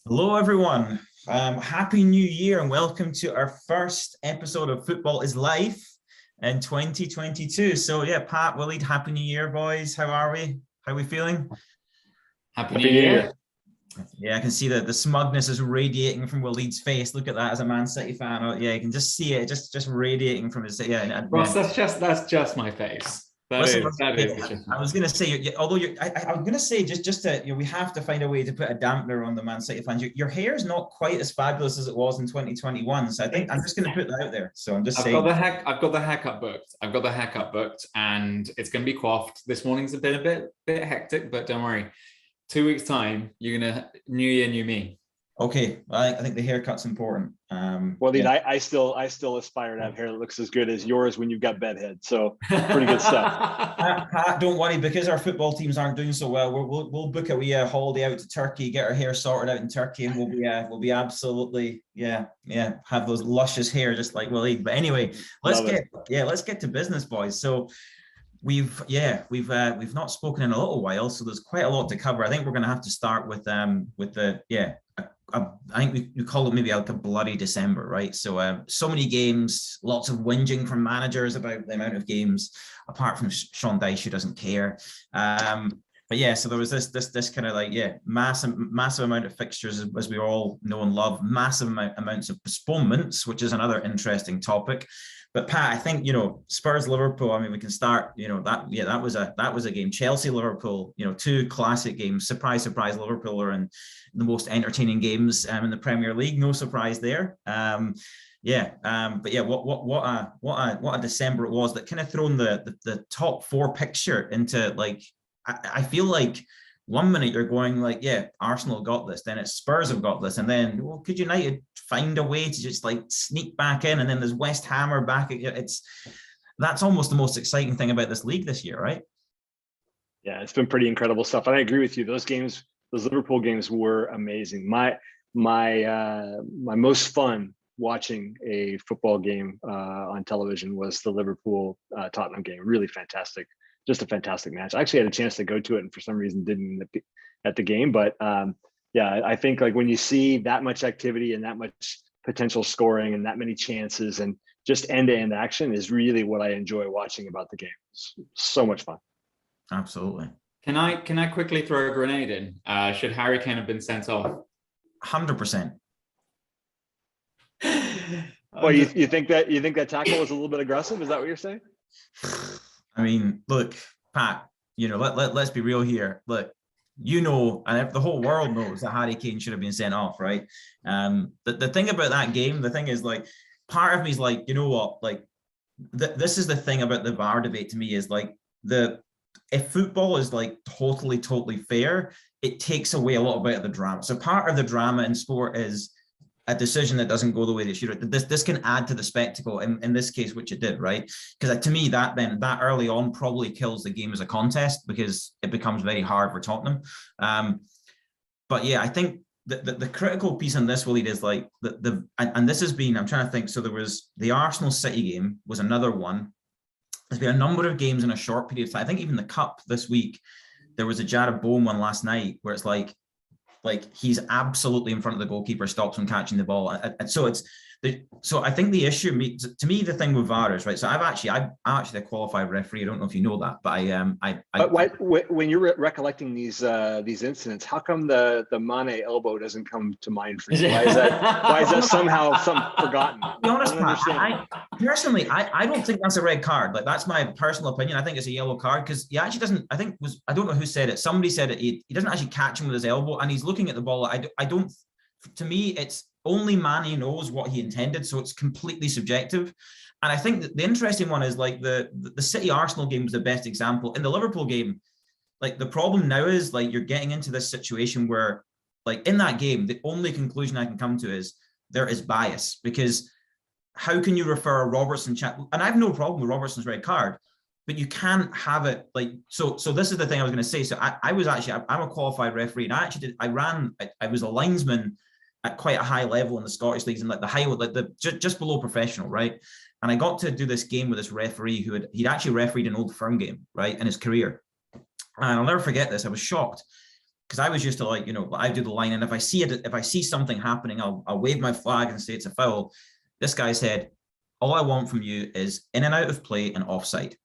Hello, everyone. Happy New Year and welcome to our first episode of Football is Life in 2022. So, yeah, Pat, Waleed, Happy New Year, boys. How are we? How are we feeling? Happy New Happy New Year. Year. Yeah, I can see that the smugness is radiating from Waleed's face. Look at that as a Man City fan. Oh, yeah, you can just see it, just radiating from his. Yeah, Ross, that's just my face. Listen, That yeah, is just I was going to say, although I was going to say just to, we have to find a way to put a dampener on the Man City fans. Your hair is not quite as fabulous as it was in 2021, so I think I'm just going to put that out there. So I'm just saying. I've got the haircut booked, and it's going to be coiffed. This morning's been a bit hectic, but don't worry. 2 weeks time, you're gonna new year, new me. Okay, I think the haircut's important. Well, yeah. I still aspire to have hair that looks as good as yours when you've got bedhead. So pretty good stuff. Pat, don't worry, because our football teams aren't doing so well. We'll book a wee holiday out to Turkey, get our hair sorted out in Turkey, and we'll be absolutely have those luscious hair just like Waleed. But anyway, let's get to business, boys. So we've not spoken in a little while, so there's quite a lot to cover. I think we're going to have to start with I think we call it maybe like a bloody December, right? So many games, lots of whinging from managers about the amount of games, apart from Sean Dyche, who doesn't care. But yeah, so there was this kind of like, massive amount of fixtures, as we all know and love, massive amounts of postponements, which is another interesting topic. But Pat, I think, Spurs Liverpool, I mean, we can start, that was a game. Chelsea Liverpool, two classic games. Surprise, Liverpool are in the most entertaining games in the Premier League. No surprise there. What a December it was, that kind of thrown the top four picture into, like, I feel like 1 minute you're going like, yeah, Arsenal got this, then it's Spurs have got this, and then, well, could United find a way to just like sneak back in, and then there's West Ham are back. That's almost the most exciting thing about this league this year, right? Yeah, it's been pretty incredible stuff. And I agree with you. Those Liverpool games were amazing. My most fun watching a football game on television was the Liverpool Tottenham game. Really fantastic. Just a fantastic match. I actually had a chance to go to it, and for some reason didn't at the game. But I think like when you see that much activity and that much potential scoring and that many chances and just end-to-end action is really what I enjoy watching about the game. It's so much fun. Absolutely. Can I quickly throw a grenade in? Should Harry Kane have been sent off? 100%. Well, you think that tackle was a little bit aggressive? Is that what you're saying? I mean, look, Pat, let's be real here. Look, and the whole world knows that Harry Kane should have been sent off, right? The thing about that game, the thing is, like, part of me is like, you know what? Like, this is the thing about the VAR debate to me, is like, if football is like totally fair, it takes away a lot of the drama. So part of the drama in sport is a decision that doesn't go the way they should. This can add to the spectacle in this case, which it did, right? Because to me, that early on probably kills the game as a contest, because it becomes very hard for Tottenham. But yeah, I think the critical piece on this, Waleed, is like and this has been, I'm trying to think. So there was the Arsenal City game was another one. There's been a number of games in a short period of time. I think even the Cup this week, there was a Jared Bowen one last night where it's like he's absolutely in front of the goalkeeper, stops him catching the ball. And so I think the issue, to me, the thing with VAR is, right, so I'm actually a qualified referee. I don't know if you know that, but when you're recollecting these incidents, how come the Mane elbow doesn't come to mind for you? Why is that somehow forgotten? To be honest, Pat, personally, I don't think that's a red card. Like, that's my personal opinion. I think it's a yellow card, because he actually doesn't. I don't know who said it. Somebody said it. He doesn't actually catch him with his elbow, and he's looking at the ball. I don't. To me, it's only Mane knows what he intended, so it's completely subjective. And I think that the interesting one is, like, the City Arsenal game was the best example. In the Liverpool game, like, the problem now is, like, you're getting into this situation where, like, in that game, the only conclusion I can come to is there is bias, because how can you refer a Robertson and I have no problem with Robertson's red card, but you can't have it like, so this is the thing I was going to say. So I'm a qualified referee, and I was a linesman at quite a high level in the Scottish leagues, and like the high, like just below professional, right? And I got to do this game with this referee he'd actually refereed an Old Firm game, right, in his career. And I'll never forget this. I was shocked, because I was used to like, I do the line, and if I see something happening, I'll wave my flag and say it's a foul. This guy said, all I want from you is in and out of play and offside.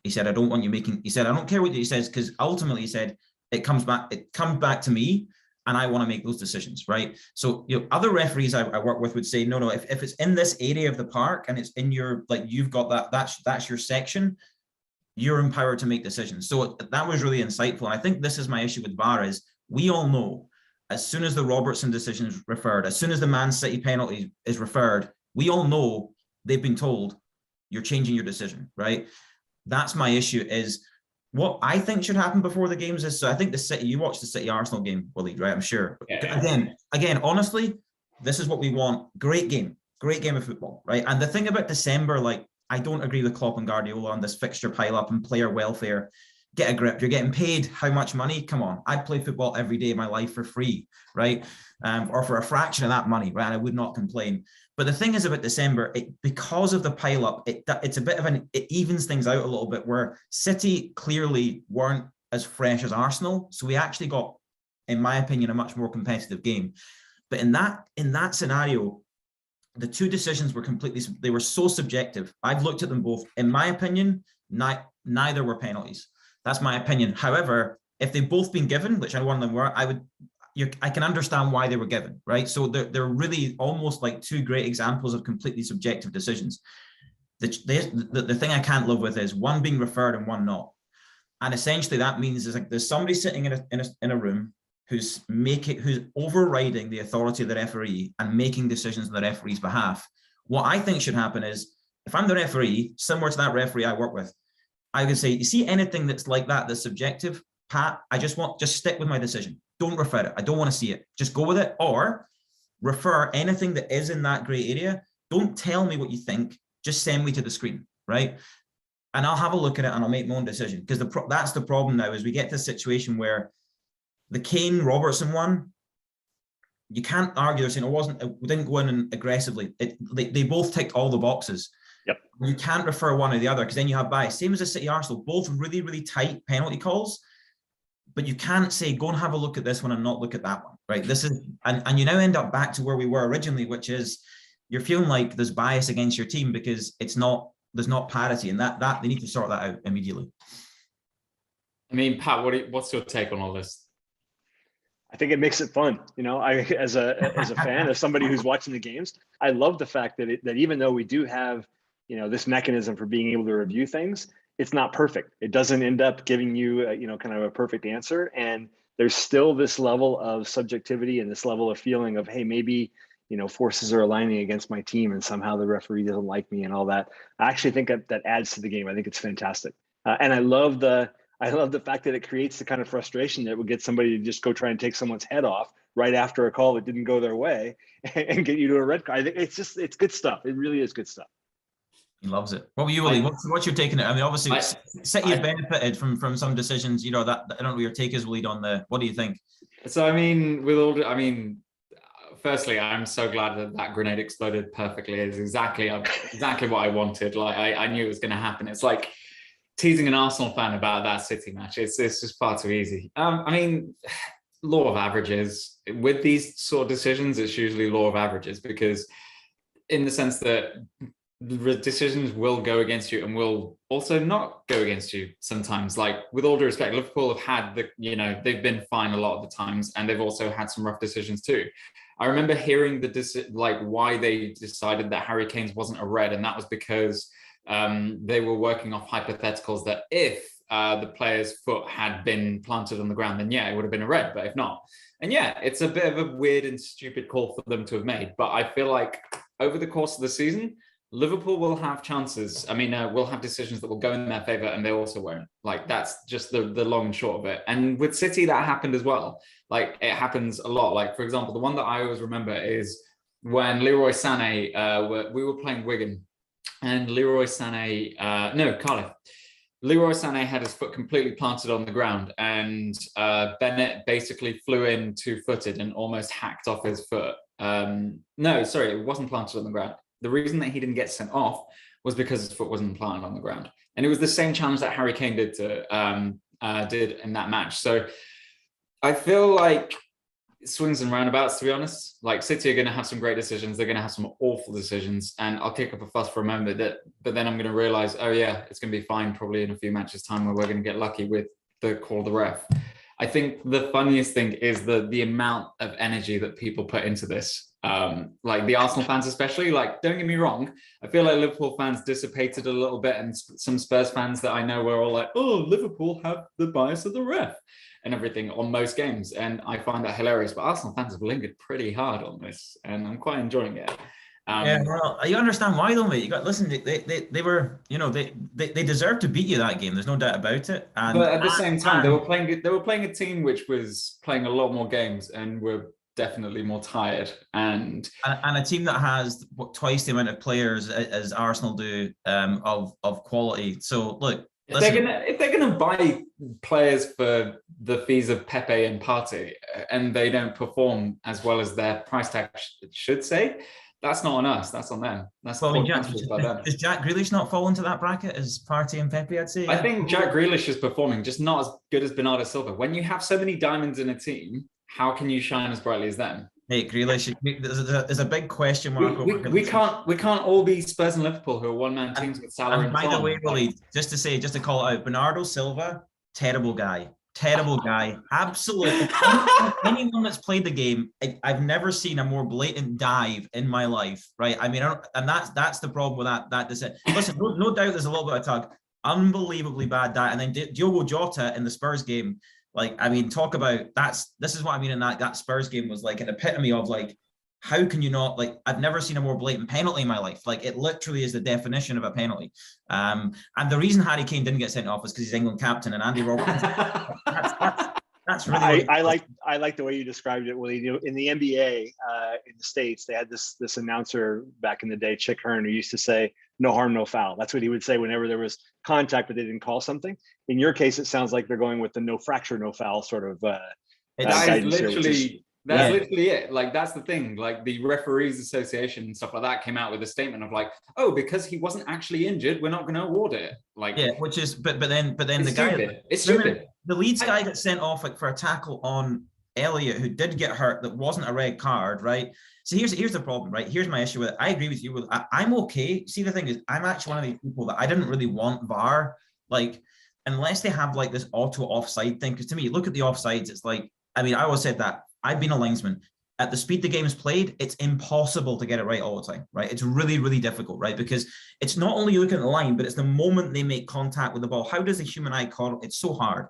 He said, I don't want you making, he said, I don't care what he says, because ultimately he said, it comes back to me, and I want to make those decisions, right? So, other referees I work with would say, no, if it's in this area of the park and it's in your, like, you've got that's your section, you're empowered to make decisions. So that was really insightful. And I think this is my issue with VAR is we all know as soon as the Robertson decision is referred, as soon as the Man City penalty is referred, we all know they've been told you're changing your decision, right? That's my issue. Is what I think should happen before the games is, so I think you watched the City Arsenal game, Waleed, right? I'm sure. Yeah. Again, honestly, this is what we want. Great game of football, right? And the thing about December, like, I don't agree with Klopp and Guardiola on this fixture pile up and player welfare. Get a grip. You're getting paid how much money? Come on. I play football every day of my life for free, right? Or for a fraction of that money, right? And I would not complain. But the thing is about December, because of the pile up, it's a bit of it evens things out a little bit, where City clearly weren't as fresh as Arsenal. So we actually got, in my opinion, a much more competitive game. But in that scenario, the two decisions were they were so subjective. I've looked at them both. In my opinion, neither were penalties. That's my opinion. However, if they've both been given, which one of them were, I can understand why they were given, right? So they're really almost like two great examples of completely subjective decisions. The thing I can't live with is one being referred and one not. And essentially that means there's somebody sitting in a room who's overriding the authority of the referee and making decisions on the referee's behalf. What I think should happen is, if I'm the referee, similar to that referee I work with, I would say, you see anything that's like that's subjective, Pat, just stick with my decision. Don't refer it. I don't want to see it. Just go with it, or refer anything that is in that gray area. Don't tell me what you think. Just send me to the screen, right? And I'll have a look at it and I'll make my own decision. Because that's the problem now, is we get to a situation where the Kane Robertson one, you can't argue. They're saying we didn't go in aggressively. They both ticked all the boxes. Yep. You can't refer one or the other, because then you have bias. Same as the City Arsenal, both really, really tight penalty calls. But you can't say, go and have a look at this one and not look at that one, right? This is, and you now end up back to where we were originally, which is you're feeling like there's bias against your team because there's not parity, and that they need to sort that out immediately. I mean, Pat, what's your take on all this? I think it makes it fun. I, as a fan, as somebody who's watching the games, I love the fact that even though we do have, this mechanism for being able to review things, it's not perfect. It doesn't end up giving you, kind of a perfect answer. And there's still this level of subjectivity and this level of feeling of, hey, maybe, forces are aligning against my team and somehow the referee doesn't like me and all that. I actually think that adds to the game. I think it's fantastic. And I love the fact that it creates the kind of frustration that would get somebody to just go try and take someone's head off right after a call that didn't go their way and get you to a red card. I think it's good stuff. It really is good stuff. He loves it. What were you, Willie? What's your take on it? I mean, obviously, City have benefited from some decisions. That I don't know what your take is, Willie, on the. What do you think? So, firstly, I'm so glad that grenade exploded perfectly. It's exactly what I wanted. Like I knew it was going to happen. It's like teasing an Arsenal fan about that City match. It's just far too easy. Law of averages with these sort of decisions. It's usually law of averages, because in the sense that the decisions will go against you and will also not go against you sometimes. Like, with all due respect, Liverpool have had they've been fine a lot of the times, and they've also had some rough decisions too. I remember hearing why they decided that Harry Kane's wasn't a red, and that was because they were working off hypotheticals that if the player's foot had been planted on the ground, then yeah, it would have been a red, but if not. And yeah, it's a bit of a weird and stupid call for them to have made. But I feel like over the course of the season, Liverpool will have chances. We'll have decisions that will go in their favour, and they also won't. Like, that's just the long and short of it. And with City, that happened as well. Like, it happens a lot. Like, for example, the one that I always remember is when Leroy Sané, we were playing Wigan, and Cardiff. Leroy Sané had his foot completely planted on the ground, and Bennett basically flew in 2-footed and almost hacked off his foot. It wasn't planted on the ground. The reason that he didn't get sent off was because his foot wasn't planted on the ground. And it was the same challenge that Harry Kane did in that match. So I feel like swings and roundabouts, to be honest. Like City are going to have some great decisions. They're going to have some awful decisions. And I'll kick up a fuss for a moment, but then I'm going to realize, oh yeah, it's going to be fine probably in a few matches time where we're going to get lucky with the call of the ref. I think the funniest thing is the amount of energy that people put into this. Like the Arsenal fans especially, like, don't get me wrong, I feel like Liverpool fans dissipated a little bit, and some Spurs fans that I know were all like, oh, Liverpool have the bias of the ref and everything on most games, and I find that hilarious. But Arsenal fans have lingered pretty hard on this, and I'm quite enjoying it. Yeah, well, you understand why though, mate. You got listen. They were, you know, they deserved to beat you that game. There's no doubt about it. And but at the same time, they were playing a team which was playing a lot more games and were definitely more tired, and a team that has twice the amount of players as Arsenal do, of quality. So look, if they're gonna buy players for the fees of Pepe and Partey, and they don't perform as well as their price tag should say, that's not on us. That's on them. That's well, does Jack Grealish not fall into that bracket as Partey and Pepe? I'd say. I think Jack Grealish is performing, just not as good as Bernardo Silva. When you have so many diamonds in a team, how can you shine as brightly as them? Hey, Grealish, there's a big question mark. We can't all be Spurs and Liverpool, who are one-man teams with Salah and by the way, Willie, just to call it out, Bernardo Silva, terrible guy, absolutely. Anyone that's played the game, I've never seen a more blatant dive in my life, right? I mean, and that's the problem with that decision. Listen, no doubt there's a little bit of tug, unbelievably bad dive, and then Diogo Jota in the Spurs game. Like, I mean, talk about this is what I mean in that Spurs game was like an epitome of like, how can you not, like, I've never seen a more blatant penalty in my life. Like, it literally is the definition of a penalty. And the reason Harry Kane didn't get sent off is because he's England captain and Andy Robertson. That's really. I like the way you described it, Willie. You know, in the NBA in the States, they had this announcer back in the day, Chick Hearn, who used to say, "No harm, no foul." That's what he would say whenever there was contact, but they didn't call something. In your case, it sounds like they're going with the no fracture, no foul sort of. That's literally it. Like, that's the thing. Like, the Referees Association and stuff like that came out with a statement of like, oh, because he wasn't actually injured, we're not going to award it. Like, yeah, which is, but then the guy, it's stupid. The Leeds guy got sent off like for a tackle on Elliott, who did get hurt. That wasn't a red card, right? So here's the problem, right? Here's my issue with it. I agree with you. I'm okay. See, the thing is, I'm actually one of these people that I didn't really want VAR, like, unless they have like this auto offside thing. Because to me, look at the offsides. It's like, I mean, I always said that. I've been a linesman. At the speed the game is played, it's impossible to get it right all the time, right? It's really, really difficult, right? Because it's not only you looking at the line, but it's the moment they make contact with the ball. How does the human eye call it? It's so hard.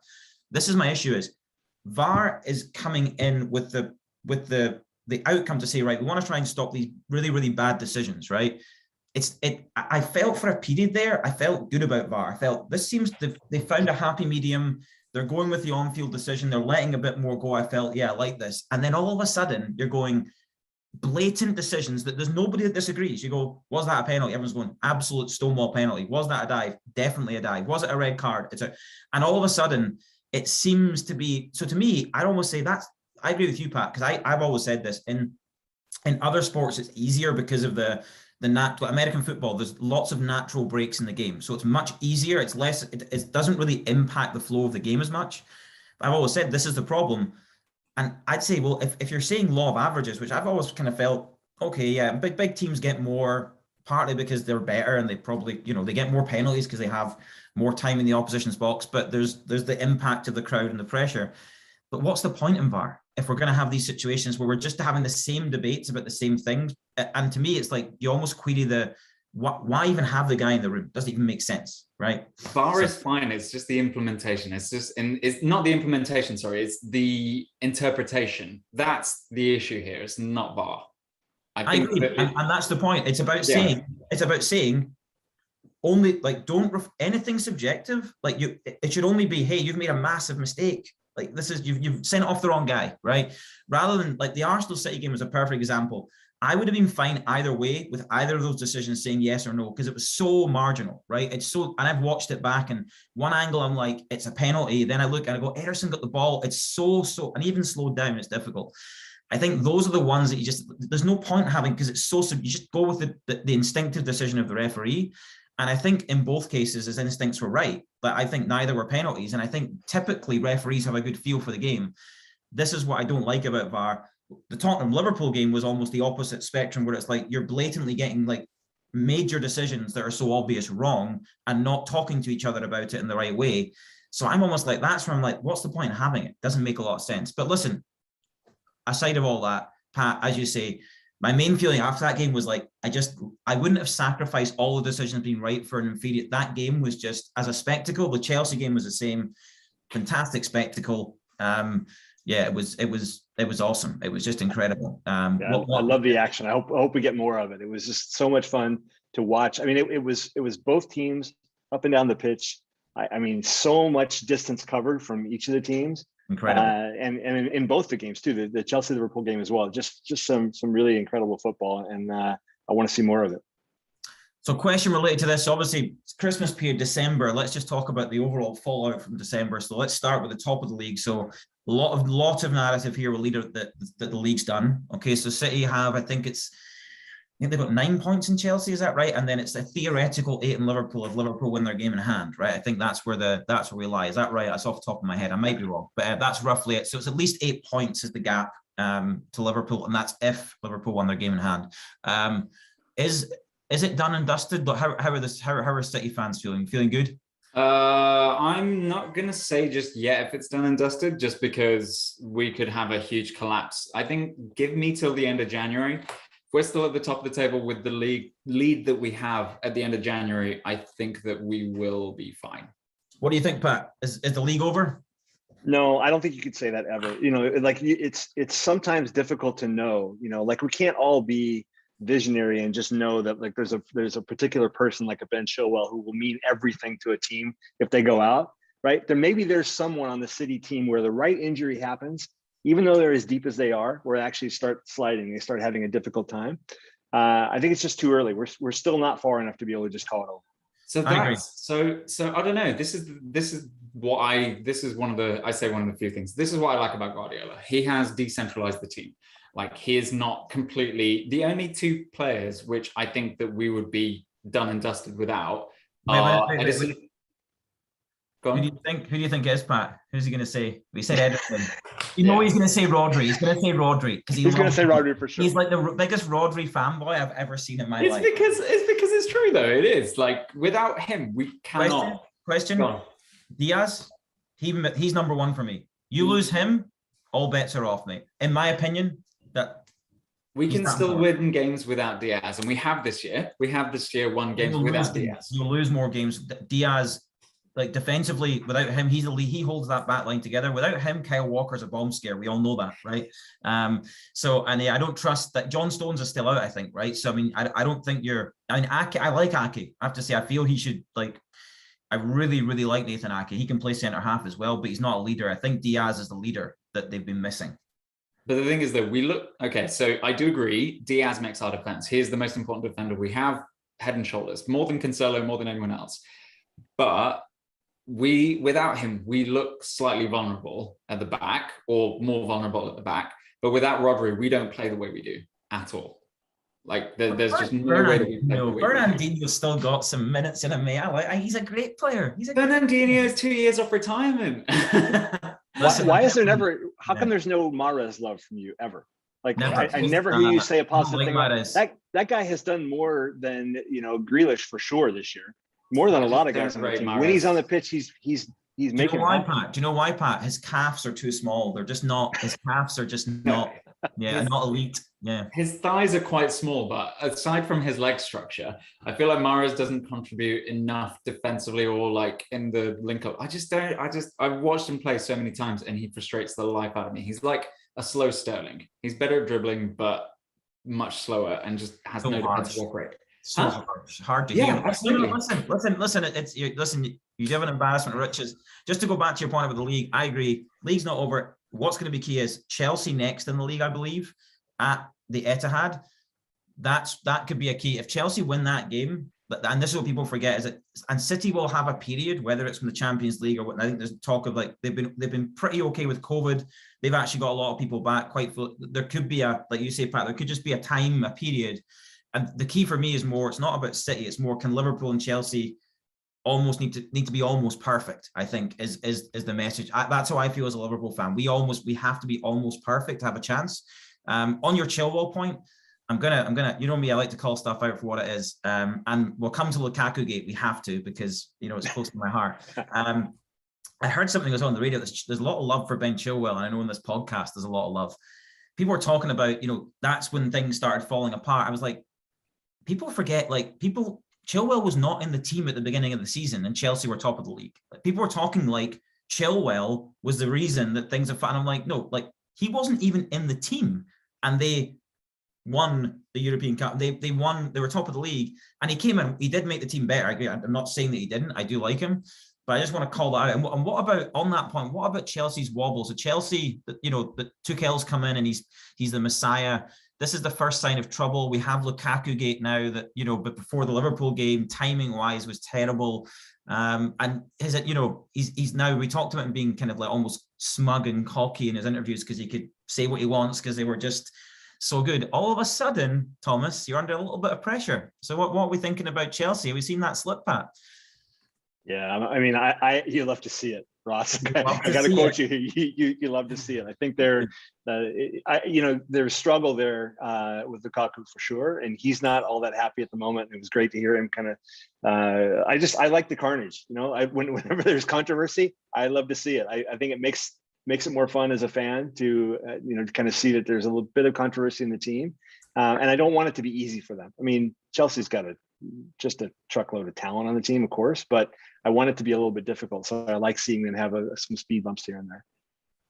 This is my issue: is VAR is coming in with the outcome to say, right, we want to try and stop these really, really bad decisions, right? I felt for a period there, I felt good about VAR. I felt this seems they found a happy medium. They're going with the on-field decision. They're letting a bit more go. I felt, yeah, I like this. And then all of a sudden, you're going blatant decisions that there's nobody that disagrees. You go, was that a penalty? Everyone's going, absolute stonewall penalty. Was that a dive? Definitely a dive. Was it a red card? And all of a sudden, it seems to be. So to me, I'd almost say I agree with you, Pat, because I've always said this. In other sports, it's easier because of the natural American football. There's lots of natural breaks in the game, so it's much easier. It's less. It doesn't really impact the flow of the game as much. I've always said this is the problem, and I'd say, well, if you're saying law of averages, which I've always kind of felt, okay, yeah, big teams get more, partly because they're better and they probably, you know, they get more penalties because they have more time in the opposition's box. But there's the impact of the crowd and the pressure. But what's the point in VAR if we're going to have these situations where we're just having the same debates about the same things? And to me, it's like you almost query why even have the guy in the room? Doesn't even make sense, right? VAR is fine. It's just the implementation. It's not the implementation. Sorry, it's the interpretation. That's the issue here. It's not VAR. I agree, and that's the point. It's about saying only, like, don't anything subjective. Like, it should only be, hey, you've made a massive mistake. Like, this is, you've sent off the wrong guy, right? Rather than, like, the Arsenal City game was a perfect example. I would have been fine either way with either of those decisions saying yes or no, because it was so marginal, right? It's so, and I've watched it back, and one angle I'm like, it's a penalty. Then I look and I go, Ederson got the ball. It's so, and even slowed down, it's difficult. I think those are the ones that there's no point having, because it's so, you just go with the instinctive decision of the referee. And I think in both cases, his instincts were right, but I think neither were penalties. And I think typically referees have a good feel for the game. this is what I don't like about VAR. The Tottenham Liverpool game was almost the opposite spectrum, where it's like you're blatantly getting like major decisions that are so obvious wrong and not talking to each other about it in the right way. So I'm almost like, that's where I'm like, what's the point of having it? Doesn't make a lot of sense. But listen, aside of all that, Pat, as you say, my main feeling after that game was like, I wouldn't have sacrificed all the decisions being right for an inferior. That game was just, as a spectacle, the Chelsea game was the same. Fantastic spectacle. Yeah, it was awesome. It was just incredible. I love the action. I hope we get more of it. It was just so much fun to watch. I mean, it was both teams up and down the pitch. I mean, so much distance covered from each of the teams. Incredible. And in both the games too, the Chelsea Liverpool game as well. Just some really incredible football, and I want to see more of it. So, question related to this, obviously, Christmas period, December. Let's just talk about the overall fallout from December. So, let's start with the top of the league. So, a lot of narrative here will lead that the league's done. Okay, so City have, I think they've got 9 points in Chelsea, is that right? And then it's a theoretical 8 in Liverpool if Liverpool win their game in hand, right? I think that's where we lie. Is that right? That's off the top of my head. I might be wrong, but that's roughly it. So it's at least 8 points is the gap to Liverpool, and that's if Liverpool won their game in hand. Is it done and dusted? How are City fans feeling? Feeling good? I'm not going to say just yet if it's done and dusted, just because we could have a huge collapse. I think give me till the end of January. If we're still at the top of the table with the lead that we have at the end of January, I think that we will be fine. What do you think, Pat? Is the league over? No, I don't think you could say that ever. You know, like it's sometimes difficult to know. You know, like we can't all be visionary and just know that like there's a particular person like a Ben Chilwell who will mean everything to a team if they go out, right? There's someone on the City team where the right injury happens, even though they're as deep as they are, where they actually start sliding, they start having a difficult time. I think it's just too early. We're still not far enough to be able to just call it over. So I don't know. This is one of the few things. This is what I like about Guardiola. He has decentralized the team. Like he is not completely the only 2 players which I think that we would be done and dusted without. Wait. Go on. Who do you think is, Pat? Who's he going to say? We said Ederson. You know he's going to say Rodri. He's going to say Rodri because he's going to say Rodri for sure. He's like the biggest Rodri fanboy I've ever seen in my life. It's because it's true though. It is like without him we cannot. Question. Diaz, he's number 1 for me. You lose him, all bets are off, mate. In my opinion, that we can still win games without Diaz, and we have this year. We have this year won games without Diaz. You'll lose more games. Diaz, like defensively, without him, he holds that back line together. Without him, Kyle Walker's a bomb scare. We all know that, right? I don't trust that. John Stones is still out, I think, right? So I mean, I don't think Ake. I like Ake. I have to say, I feel he should like. I really, really like Nathan Ake. He can play centre half as well, but he's not a leader. I think Diaz is the leader that they've been missing. But the thing is that okay, so I do agree, Diaz makes our defense. He is the most important defender we have, head and shoulders, more than Cancelo, more than anyone else. But without him, we look slightly vulnerable at the back, or more vulnerable at the back. But without Rodri, we don't play the way we do at all. Like there's just no way that we play the way we do. Fernandinho's still got some minutes in him, mate. He's a great player. Fernandinho is 2 years off retirement. Why is there never? How come there's no Mahrez love from you ever? Like I never hear you say a positive thing. That guy has done more than Grealish for sure this year. More than a lot of guys on the team. When he's on the pitch, he's making. Do you know why, Pat? His calves are too small. They're just not. His calves are just not. Yeah, not elite. Yeah. His thighs are quite small, but aside from his leg structure, I feel like Mahrez doesn't contribute enough defensively or like in the link up. I've watched him play so many times and he frustrates the life out of me. He's like a slow Sterling. He's better at dribbling, but much slower and just has no defensive work rate. So hard to hear. Absolutely. Listen. You have an embarrassment of riches. Just to go back to your point about the league, I agree. League's not over. What's going to be key is Chelsea next in the league, I believe, at the Etihad. That could be a key. If Chelsea win that game, and this is what people forget, is that and City will have a period, whether it's from the Champions League or what. I think there's talk of like they've been pretty okay with COVID. They've actually got a lot of people back quite full. There could be like you say, Pat, there could just be a period. And the key for me is more, it's not about City, it's more can Liverpool and Chelsea almost need to be almost perfect, I think is the message. That's how I feel as a Liverpool fan. We have to be almost perfect to have a chance. On your Chilwell point, I'm gonna, you know me, I like to call stuff out for what it is. And we'll come to Lukaku gate. We have to, because, you know, it's close to my heart. I heard something was on the radio. There's a lot of love for Ben Chilwell, and I know in this podcast there's a lot of love. People were talking about, you know, that's when things started falling apart. I was like, people forget, Chilwell was not in the team at the beginning of the season, and Chelsea were top of the league. People were talking like Chilwell was the reason that things are. And I'm like, no, he wasn't even in the team, and they won the European Cup. They won. They were top of the league, and he came in. He did make the team better. I agree. I'm not saying that he didn't. I do like him, but I just want to call that out. And what about, on that point, what about Chelsea's wobble? So Chelsea, you know, the Tuchel's come in and he's the Messiah. This is the first sign of trouble. We have Lukaku gate now that, you know, but before the Liverpool game, timing wise was terrible. And you know, he's now, we talked about him being kind of like almost smug and cocky in his interviews because he could say what he wants because they were just so good. All of a sudden, Thomas, you're under a little bit of pressure. So what are we thinking about Chelsea? Have we seen that slip, Pat? Yeah, I mean, you love to see it, Ross. I got to quote you. You love to see it. I think there's struggle there with Lukaku for sure, and he's not all that happy at the moment. It was great to hear him kind of. I like the carnage. You know, whenever there's controversy, I love to see it. I think it makes it more fun as a fan to to kind of see that there's a little bit of controversy in the team, and I don't want it to be easy for them. I mean, Chelsea's got just a truckload of talent on the team, of course, but I want it to be a little bit difficult. So I like seeing them have some speed bumps here and there.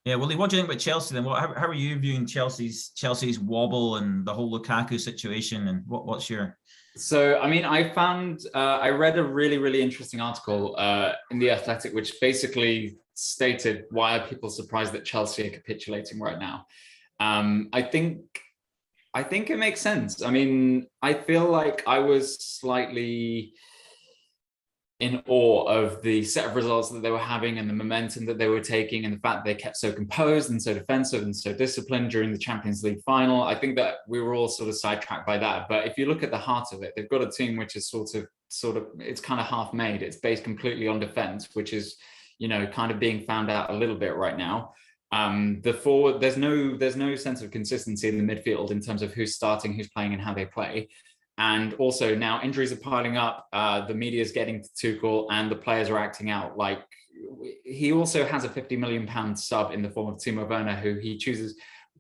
Yeah, Willie, what do you think about Chelsea then? How are you viewing Chelsea's wobble and the whole Lukaku situation? And what's your? So, I mean, I read a really, really interesting article in The Athletic, which basically stated, why are people surprised that Chelsea are capitulating right now? I think it makes sense. I mean, I feel like I was slightly in awe of the set of results that they were having and the momentum that they were taking, and the fact that they kept so composed and so defensive and so disciplined during the Champions League final. I think that we were all sort of sidetracked by that. But if you look at the heart of it, they've got a team which is sort of, it's kind of half made. It's based completely on defense, which is, you know, kind of being found out a little bit right now. The forward, there's no sense of consistency in the midfield in terms of who's starting, who's playing, and how they play. And also now injuries are piling up. The media is getting to Tuchel, and the players are acting out. Like, he also has a £50 million sub in the form of Timo Werner, who he chooses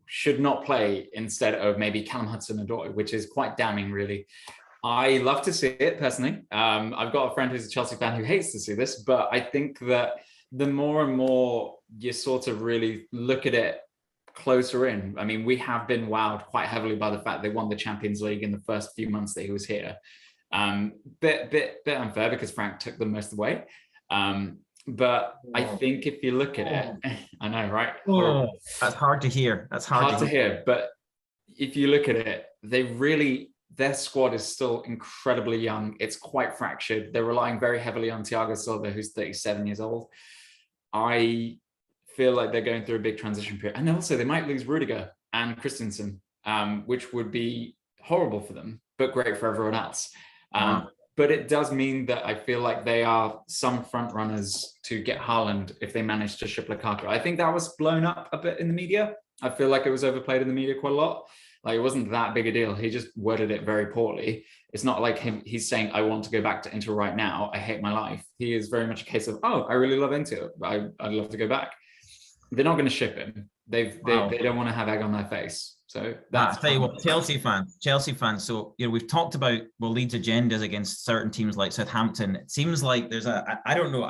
should not play instead of maybe Callum Hudson-Odoi, which is quite damning, really. I love to see it personally. I've got a friend who's a Chelsea fan who hates to see this, but I think that the more and more you sort of really look at it closer in. I mean, we have been wowed quite heavily by the fact they won the Champions League in the first few months that he was here. Bit unfair because Frank took them most of the way. But I think if you look at it, I know, right? That's hard to hear. That's hard to hear. But if you look at it, their squad is still incredibly young. It's quite fractured. They're relying very heavily on Thiago Silva, who's 37 years old. I feel like they're going through a big transition period. And also they might lose Rudiger and Christensen, which would be horrible for them, but great for everyone else. But it does mean that I feel like they are some front runners to get Haaland if they manage to ship Lukaku. I think that was blown up a bit in the media. I feel like it was overplayed in the media quite a lot. Like, it wasn't that big a deal. He just worded it very poorly. It's not like he's saying, I want to go back to Inter right now. I hate my life. He is very much a case of, oh, I really love Inter. I'd love to go back. They're not going to ship him. They don't want to have egg on their face. So that's I'll tell you what, Chelsea fans. So, you know, we've talked about Leeds agendas against certain teams like Southampton. It seems like there's I don't know.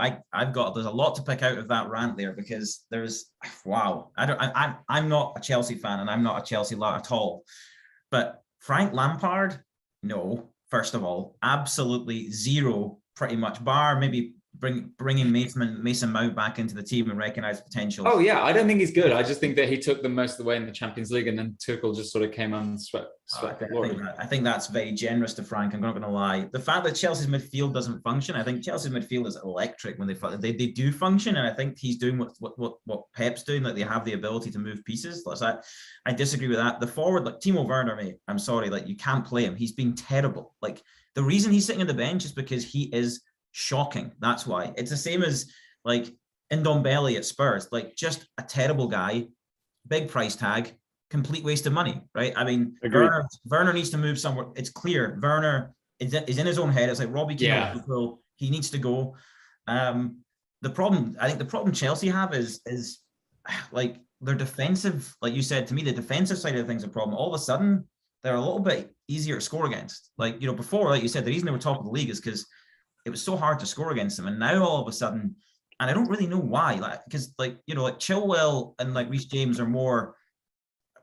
There's a lot to pick out of that rant there, because I'm not a Chelsea fan, and I'm not a Chelsea lot at all. But Frank Lampard, no, first of all, absolutely zero, pretty much, bar maybe bringing Mason Mount back into the team and recognize potential. Oh yeah, I don't think he's good. I just think that he took them most of the way in the Champions League, and then Tuchel just sort of came on and swept the floor. I think that's very generous to Frank. I'm not going to lie. The fact that Chelsea's midfield doesn't function, I think Chelsea's midfield is electric when they do function, and I think he's doing what Pep's doing. That they have the ability to move pieces. I disagree with that. The forward, like Timo Werner, mate, I'm sorry, like, you can't play him. He's been terrible. Like, the reason he's sitting on the bench is because he is shocking. That's why. It's the same as like Ndombele at Spurs, like just a terrible guy, big price tag, complete waste of money, right? I mean, Werner needs to move somewhere. It's clear Werner is in his own head. It's like Robbie Keane, he needs to go. The problem Chelsea have is like their defensive, like you said to me, the defensive side of things is a problem. All of a sudden, they're a little bit easier to score against. Like, before, like you said, the reason they were top of the league is because it was so hard to score against them. And now all of a sudden, and I don't really know why, like, because like Chilwell and like Reece James are more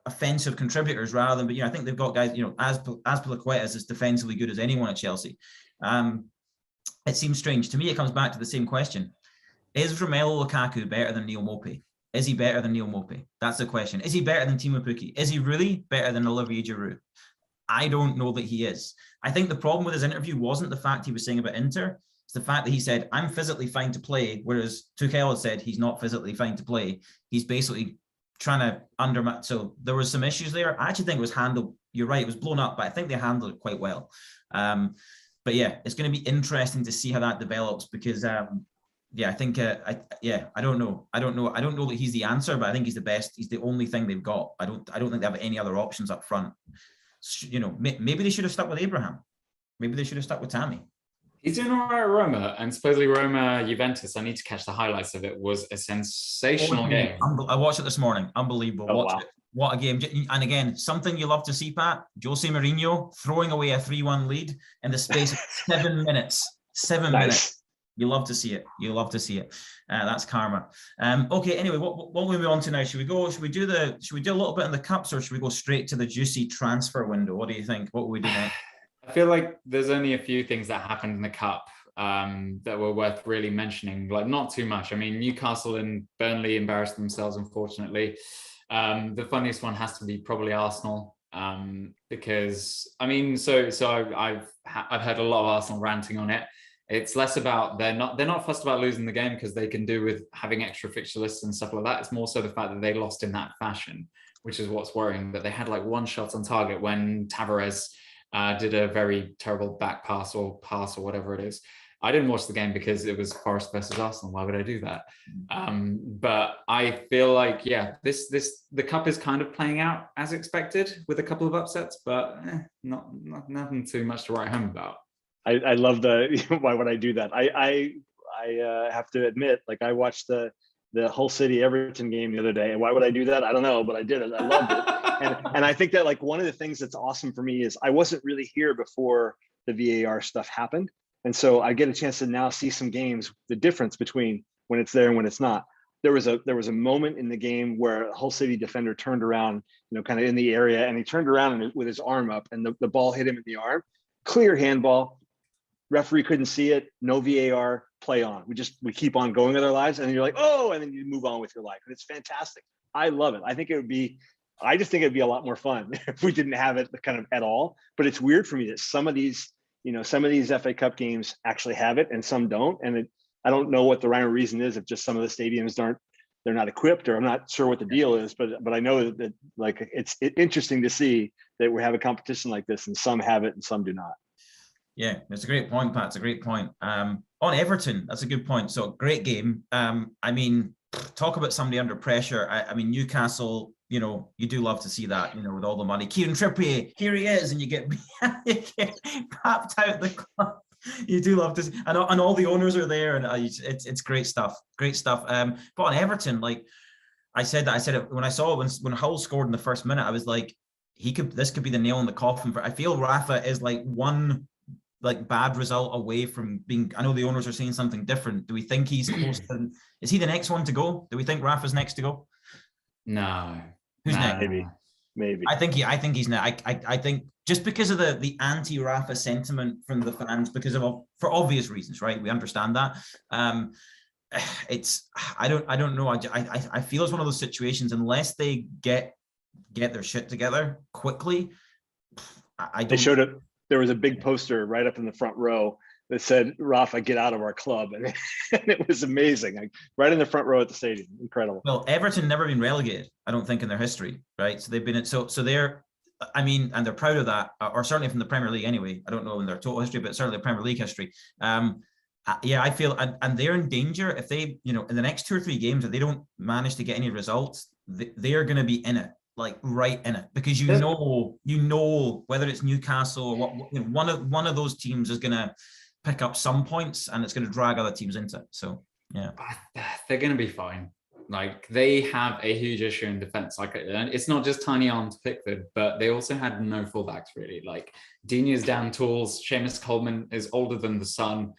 offensive contributors rather than, but I think they've got guys, Azpilicueta is defensively good as anyone at Chelsea. It seems strange to me. It comes back to the same question: is Romelu Lukaku better than Neil Mopey? Is he better than Neil Mopey? That's the question. Is he better than Timo Pukki? Is he really better than Olivier Giroud? I don't know that he is. I think the problem with his interview wasn't the fact he was saying about Inter. It's the fact that he said, I'm physically fine to play, whereas Tuchel had said he's not physically fine to play. He's basically trying to undermine. So there was some issues there. I actually think it was handled. You're right, it was blown up, but I think they handled it quite well. But yeah, it's going to be interesting to see how that develops because I think I don't know that he's the answer, but I think he's the best. He's the only thing they've got. I don't think they have any other options up front. Maybe they should have stuck with Abraham. Maybe they should have stuck with Tammy. He's doing all right at Roma, and supposedly Roma Juventus, I need to catch the highlights of it, was a sensational game. I watched it this morning. Unbelievable. Wow. What a game. And again, something you love to see, Pat, Jose Mourinho throwing away a 3-1 lead in the space of 7 minutes. 7 minutes. You love to see it. That's karma. Okay. Anyway, what will we move on to now? Should we do a little bit in the cups, or should we go straight to the juicy transfer window? What do you think? What will we do next? I feel like there's only a few things that happened in the cup that were worth really mentioning. Like not too much. I mean, Newcastle and Burnley embarrassed themselves, unfortunately. The funniest one has to be probably Arsenal. Because I mean, so I've heard a lot of Arsenal ranting on it. It's less about they're not fussed about losing the game because they can do with having extra fixture lists and stuff like that. It's more so the fact that they lost in that fashion, which is what's worrying. That they had like one shot on target when Tavares did a very terrible back pass or whatever it is. I didn't watch the game because it was Forest versus Arsenal. Why would I do that? But I feel like, the cup is kind of playing out as expected with a couple of upsets, but nothing too much to write home about. I love why would I do that? I have to admit, like I watched the Hull City Everton game the other day, and why would I do that? I don't know, but I did it. I loved it, and I think that like one of the things that's awesome for me is I wasn't really here before the VAR stuff happened, and so I get a chance to now see some games, the difference between when it's there and when it's not. There was a moment in the game where a Hull City defender turned around, kind of in the area, and he turned around with his arm up, and the ball hit him in the arm. Clear handball. Referee couldn't see it. No VAR. Play on. We keep on going with our lives, and then you're like, oh, and then you move on with your life, and it's fantastic. I love it. I just think it'd be a lot more fun if we didn't have it kind of at all. But it's weird for me that some of these FA Cup games actually have it and some don't, and I don't know what the rhyme or reason is. If just some of the stadiums they're not equipped, or I'm not sure what the deal is. But I know that like it's interesting to see that we have a competition like this, and some have it and some do not. Yeah, it's a great point, Pat. It's a great point. On Everton, that's a good point. So great game. I mean, talk about somebody under pressure. I mean, Newcastle, you do love to see that, with all the money. Kieran Trippier, here he is, and you get papped out the club. You do love to see, and all the owners are there, and it's great stuff. Great stuff. But on Everton, like I said it when I saw when Hull scored in the first minute, I was like, this could be the nail in the coffin. I feel Rafa is like one bad result away from being. I know the owners are saying something different. Do we think he's close to? Is he the next one to go? Do we think Rafa's next to go? No. Who's next? Maybe. I think he's next. I think just because of the anti-Rafa sentiment from the fans, for obvious reasons, right? We understand that. I don't know. I feel it's one of those situations, unless they get their shit together quickly. They showed it. There was a big poster right up in the front row that said, Rafa, get out of our club. And it was amazing. Like, right in the front row at the stadium. Incredible. Well, Everton never been relegated, I don't think, in their history, right? So they've been, so they're, I mean, and they're proud of that, or certainly from the Premier League anyway. I don't know in their total history, but certainly Premier League history. Yeah, I feel, and they're in danger if they, in the next 2 or 3 games, if they don't manage to get any results, they are going to be in it, like right in it, because whether it's Newcastle or one of those teams is going to pick up some points, and it's going to drag other teams into it. So yeah, they're going to be fine. Like, they have a huge issue in defense. Like, it's not just Tiny Arms Pickford, but they also had no fullbacks really. Like, Dini's down tools. Seamus Coleman is older than the sun.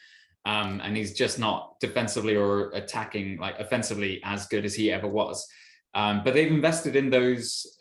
And he's just not defensively or attacking, like offensively, as good as he ever was. But they've invested in those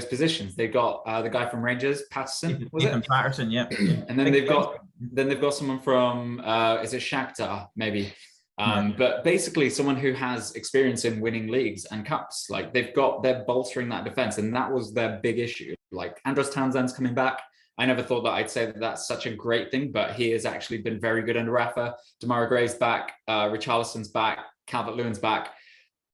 positions. They got the guy from Rangers, Patterson, was it? Patterson, yeah. And then they've got someone from is it Shakhtar maybe? But basically someone who has experience in winning leagues and cups. Like, they're bolstering that defense, and that was their big issue. Like, Andros Townsend's coming back. I never thought that I'd say that that's such a great thing, but he has actually been very good under Rafa. Demarai Gray's back, Richarlison's back, Calvert-Lewin's back.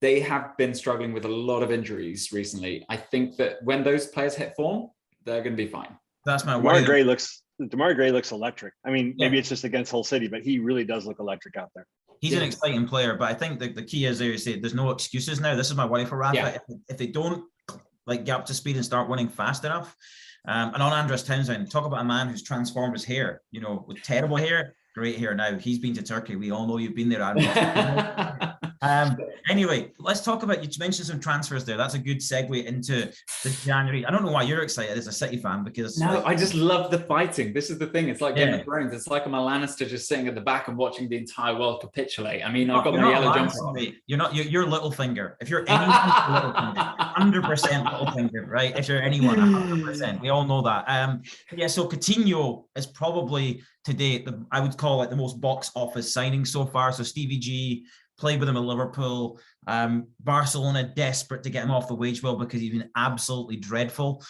They have been struggling with a lot of injuries recently. I think that when those players hit form, they're going to be fine. That's my worry. Demarai Gray looks electric. I mean, maybe it's just against Hull City, but he really does look electric out there. He's an exciting player, but I think the key is, there you say, there's no excuses now. This is my worry for Rafa. Yeah. If they don't get up to speed and start winning fast enough. And on Andros Townsend, talk about a man who's transformed his hair, with terrible hair, great hair now. He's been to Turkey. We all know you've been there, Andros. Anyway, let's talk about, you mentioned some transfers there. That's a good segue into the January. I don't know why you're excited as a City fan, because I just love the fighting. This is the thing. It's like Game of Thrones. It's like I'm a Lannister just sitting at the back and watching the entire world capitulate. I mean, I've got my yellow jumper on. You're Littlefinger. If you're anyone, Littlefinger, 100% Littlefinger, right? If you're anyone, 100%. We all know that. So Coutinho is probably today, I would call it the most box office signing so far. So Stevie G played with him at Liverpool. Barcelona desperate to get him off the wage bill because he's been absolutely dreadful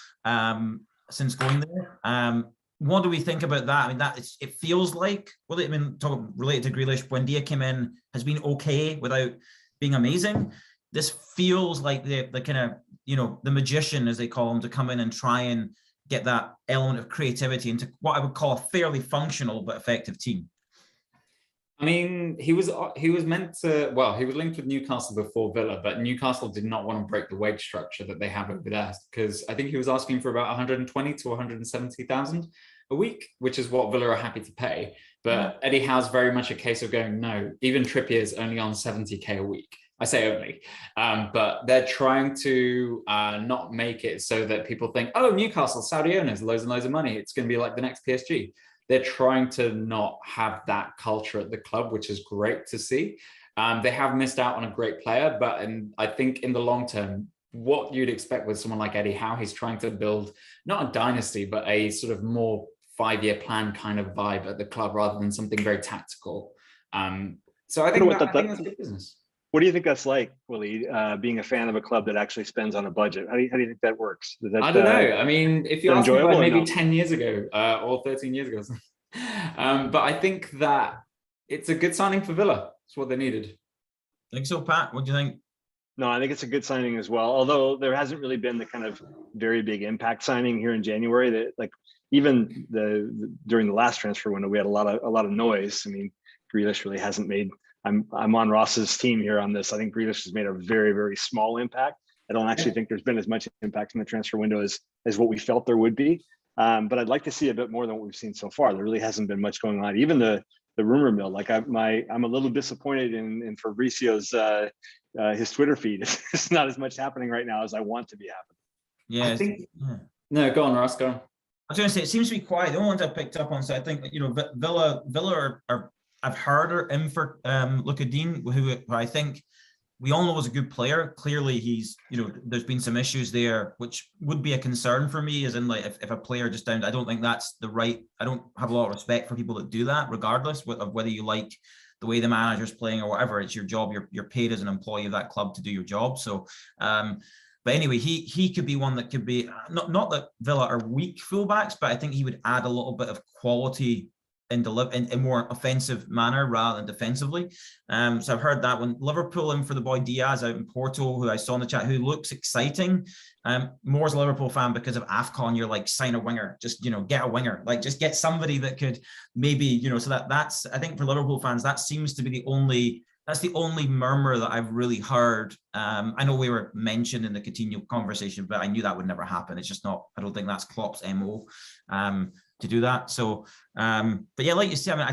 since going there. What do we think about that? I mean, it feels like, related to Grealish, Buendia came in, has been okay without being amazing. This feels like the kind of, the magician, as they call him, to come in and try and get that element of creativity into what I would call a fairly functional but effective team. I mean, he was meant to, he was linked with Newcastle before Villa, but Newcastle did not want to break the wage structure that they have over there, because I think he was asking for about 120 to 170,000 a week, which is what Villa are happy to pay. But Eddie Howe's very much a case of going, no, even Trippier's only on 70k a week. I say only, but they're trying to not make it so that people think, oh, Newcastle, Saudi owners, loads and loads of money. It's going to be like the next PSG. They're trying to not have that culture at the club, which is great to see. They have missed out on a great player, but I think in the long term, what you'd expect with someone like Eddie Howe, he's trying to build not a dynasty, but a sort of more 5-year plan kind of vibe at the club rather than something very tactical. So I think that's good business. What do you think that's like, Willie, being a fan of a club that actually spends on a budget? How do you think that works? I don't know. I mean, if you ask me about maybe 10 years ago or 13 years ago. But I think that it's a good signing for Villa. It's what they needed. I think so, Pat. What do you think? No, I think it's a good signing as well. Although there hasn't really been the kind of very big impact signing here in January that, like, even during the last transfer window, we had a lot of noise. I mean, Grealish really hasn't made. I'm on Ross's team here on this. I think Grealish has made a very, very small impact. I don't actually think there's been as much impact in the transfer window as what we felt there would be. But I'd like to see a bit more than what we've seen so far. There really hasn't been much going on. Even the rumor mill, like I'm a little disappointed in Fabrizio's his Twitter feed. It's not as much happening right now as I want to be happening. Yeah. No, go on, Ross. Go on. I was going to say, it seems to be quiet. The only ones I picked up on, so I think, Villa are I've heard her in for Lucadine, who I think we all know is a good player. Clearly, he's, there's been some issues there, which would be a concern for me, as in, like, if a player just down, I don't think that's the right, I don't have a lot of respect for people that do that, regardless of whether you like the way the manager's playing or whatever. It's your job. You're paid as an employee of that club to do your job. So, but anyway, he could be one that could be, not that Villa are weak fullbacks, but I think he would add a little bit of quality in more offensive manner rather than defensively. So I've heard that one. Liverpool in for the boy Diaz out in Porto, who I saw in the chat, who looks exciting. More as a Liverpool fan because of AFCON, you're like, sign a winger, just, get a winger, like just get somebody that could maybe, so that's, I think for Liverpool fans, that seems to be that's the only murmur that I've really heard. I know we were mentioned in the Coutinho conversation, but I knew that would never happen. It's just not, I don't think that's Klopp's MO to do that. So, but yeah, like you say, I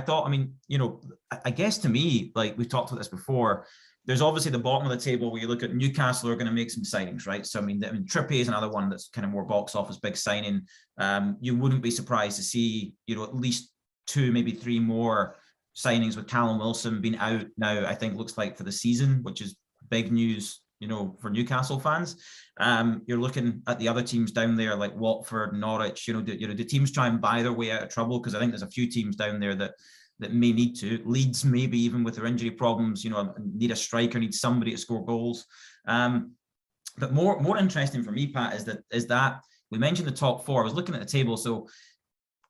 guess to me, like we've talked about this before, there's obviously the bottom of the table where you look at Newcastle are going to make some signings, right? So, Trippier is another one that's kind of more box office big signing. You wouldn't be surprised to see, at least 2, maybe 3 more signings with Callum Wilson being out now, I think looks like for the season, which is big news, for Newcastle fans. You're looking at the other teams down there like Watford, Norwich, do teams try and buy their way out of trouble? Because I think there's a few teams down there that may need to. Leeds, maybe even with their injury problems, need a striker, need somebody to score goals. But more interesting for me, Pat, is that we mentioned the top 4. I was looking at the table. So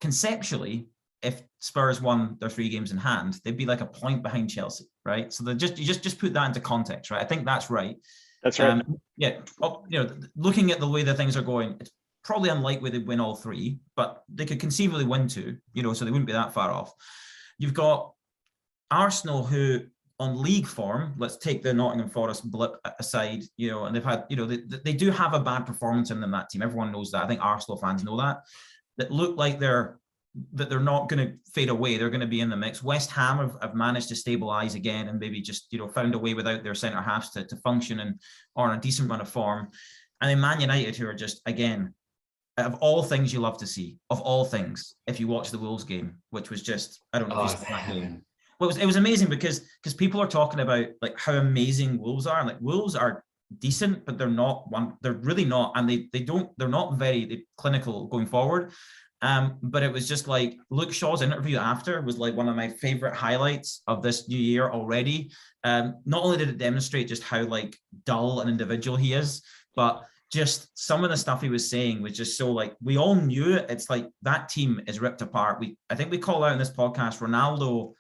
conceptually, if Spurs won their 3 games in hand, they'd be like a point behind Chelsea, right? So you just put that into context, right? I think that's right. That's right. Yeah. Well, looking at the way that things are going, it's probably unlikely they'd win all 3, but they could conceivably win 2, so they wouldn't be that far off. You've got Arsenal, who on league form, let's take the Nottingham Forest blip aside, and they've had, they do have a bad performance in them, that team. Everyone knows that. I think Arsenal fans know that. That look like they're not going to fade away. They're going to be in the mix. West Ham have managed to stabilize again and maybe just, found a way without their centre halves to function and are on a decent run of form. And then Man United, who are just, again, of all things you love to see, of all things, if you watch the Wolves game, which was just, I don't know if you saw that game. Well, it was amazing because people are talking about like how amazing Wolves are. And like Wolves are decent, but they're really not. And they're not very clinical going forward. But it was just like Luke Shaw's interview after was like one of my favorite highlights of this new year already. Not only did it demonstrate just how like dull an individual he is, but just some of the stuff he was saying was just so like, we all knew it. It's like that team is ripped apart. I think we call out in this podcast, Ronaldo,